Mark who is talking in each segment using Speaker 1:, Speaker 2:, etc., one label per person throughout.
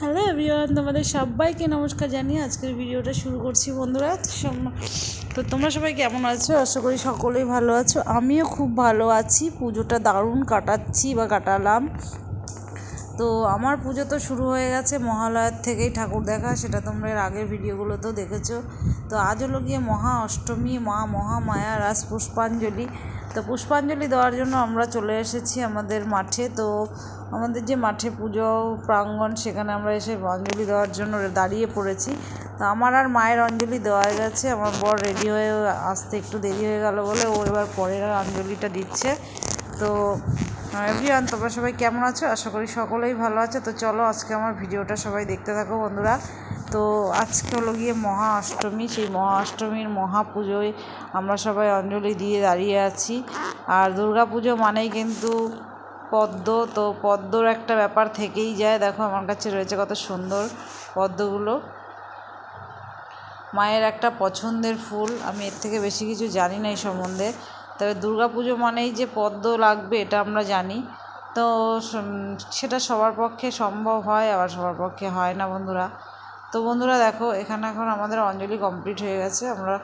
Speaker 1: Hello everyone, তোমাদের সবাইকে নমস্কার জানিয়ে আজকের ভিডিওটা শুরু করছি বন্ধুরা। তো তোমরা সবাই কেমন আছো? আশা করি সকলেই ভালো আছো। আমিও খুব ভালো আছি। পুজোটা দারুণ কাটাচ্ছি বা কাটালাম। তো আমার পুজো তো শুরু হয়ে গেছে মহালয়ার থেকেই ঠাকুর দেখা, সেটা তোমরা এর আগের ভিডিওগুলোতেও দেখেছো। তো আজ হলো গিয়ে মহা অষ্টমী, মা মহামায়া রাস পুষ্পাঞ্জলি। তো পুষ্পাঞ্জলি দেওয়ার জন্য আমরা চলে এসেছি আমাদের মাঠে। তো আমাদের যে মাঠে পুজো প্রাঙ্গণ, সেখানে আমরা এসে অঞ্জলি দেওয়ার জন্য দাঁড়িয়ে পড়েছি। তো আমার আর মায়ের অঞ্জলি দেওয়া গেছে। আমার বর রেডি হয়ে আসতে একটু দেরি হয়ে গেল বলে ও এবার পরের অঞ্জলিটা দিচ্ছে। তো এভরিওয়ান, তোমরা সবাই কেমন আছো? আশা করি সকলেই ভালো আছে। তো চলো আজকে আমার ভিডিওটা সবাই দেখতে থাকো বন্ধুরা। তো আজকে হলো গিয়ে মহা অষ্টমী। সেই মহা অষ্টমীর মহা পুজোয় আমরা সবাই অঞ্জলি দিয়ে দাঁড়িয়ে আছি। আর দুর্গা পুজো মানেই কিন্তু পদ্ম। তো পদ্মর একটা ব্যাপার থেকেই যায়। দেখো আমার কাছে রয়েছে কত সুন্দর পদ্মগুলো। মায়ের একটা পছন্দের ফুল। আমি এর থেকে বেশি কিছু জানি না এই সম্বন্ধে। তবে দুর্গা পুজো মানেই যে পদ্ম লাগবে এটা আমরা জানি। তো সেটা সবার পক্ষে সম্ভব হয়, আবার সবার পক্ষে হয় না বন্ধুরা। তো বন্ধুরা দেখো, এখানে এখন আমাদের অঞ্জলি কমপ্লিট হয়ে গেছে। আমরা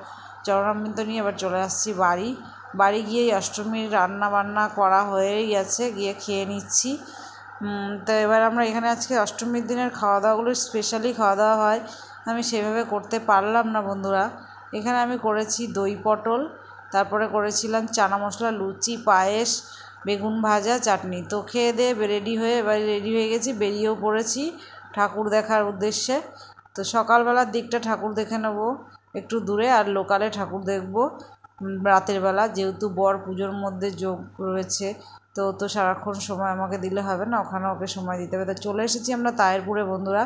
Speaker 1: চরণামৃত নিয়ে এবার চলে আসছি বাড়ি গিয়েই অষ্টমীর রান্না বান্না করা হয়েই গেছে, গিয়ে খেয়ে নিচ্ছি। তো এবার আমরা এখানে আজকে অষ্টমীর দিনের খাওয়া দাওয়াগুলো স্পেশালি খাওয়া দাওয়া হয়, আমি সেভাবে করতে পারলাম না বন্ধুরা। এখানে আমি করেছি দই পটল, তারপরে করেছিলাম চানা মশলা লুচি, পায়েস, বেগুন ভাজা, চাটনি। তো খেয়ে দিয়ে এবার রেডি হয়ে গেছি, বেরিয়েও পড়েছি ঠাকুর দেখার উদ্দেশ্যে। তো সকালবেলার দিকটা ঠাকুর দেখে নেব একটু দূরে, আর লোকালে ঠাকুর দেখব রাতের বেলা, যেহেতু বর পুজোর মধ্যে যোগ রয়েছে। তো সারাক্ষণ সময় আমাকে দিলে হবে না, ওখানে ওকে সময় দিতে হবে। তো চলে এসেছি আমরা তায়েরপুরে বন্ধুরা।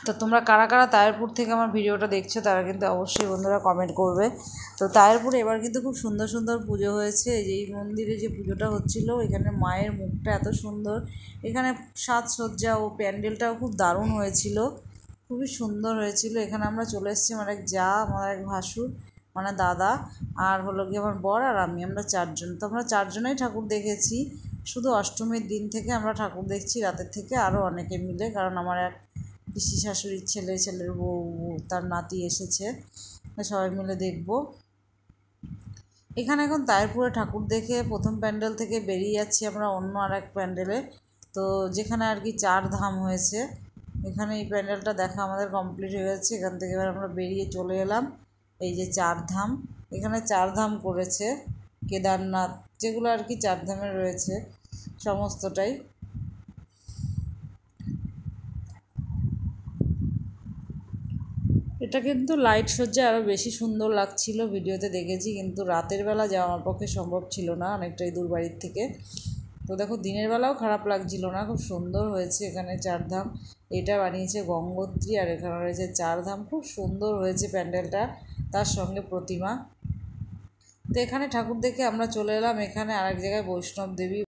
Speaker 1: তো তোমরা কারা কারা তায়েরপুর থেকে আমার ভিডিওটা দেখছো তারা কিন্তু অবশ্যই বন্ধুরা কমেন্ট করবে। তো তায়েরপুরে এবার কিন্তু খুব সুন্দর সুন্দর পুজো হয়েছে। এই মন্দিরে যে পুজোটা হচ্ছিল, এখানে মায়ের মুখটা এত সুন্দর, এখানে সাজসজ্জা ও প্যান্ডেলটাও খুব দারুণ হয়েছিল, খুবই সুন্দর হয়েছিল। এখানে আমরা চলে এসেছি, আমার এক যা, আমার এক ভাসুর মানে দাদা, আর হলো গিয়ে আমার বর আর আমরা চারজন। তো আমরা চারজনেই ঠাকুর দেখেছি। শুধু অষ্টমীর দিন থেকে আমরা ঠাকুর দেখছি রাতের থেকে, আরও অনেকে মিলে, কারণ আমার এক পিসি শাশুড়ির ছেলের বউ, তার নাতি এসেছে, সবাই মিলে দেখব। এখানে এখন তায়েরপুরে ঠাকুর দেখে প্রথম প্যান্ডেল থেকে বেরিয়ে যাচ্ছি আমরা অন্য আর এক প্যান্ডেলে। তো যেখানে আর কি 4 ধাম হয়েছে, এখানে এই প্যান্ডেলটা দেখা আমাদের কমপ্লিট হয়ে গেছে। এখান থেকে এবার আমরা বেরিয়ে চলে এলাম এই যে 4 ধাম। এখানে 4 ধাম করেছে, কেদারনাথ, যেগুলো আর কি 4 ধামের রয়েছে সমস্তটাই। এটা কিন্তু লাইট সজ্জা আরও বেশি সুন্দর লাগছিল, ভিডিওতে দেখেছি, কিন্তু রাতের বেলা যাওয়া আমার পক্ষে সম্ভব ছিল না, অনেকটাই দূর বাড়ির থেকে। তো দেখো দিনের বেলাও খারাপ লাগছিল না, খুব সুন্দর হয়েছে। এখানে 4 ধাম, এটা বানিয়েছে গঙ্গোত্রী, আর এখানে রয়েছে 4 ধাম। খুব সুন্দর হয়েছে প্যান্ডেলটা, তার সঙ্গে প্রতিমা। তো এখানে ঠাকুর দেখে আমরা চলে এলাম এখানে আরেক জায়গায় বৈষ্ণব দেবী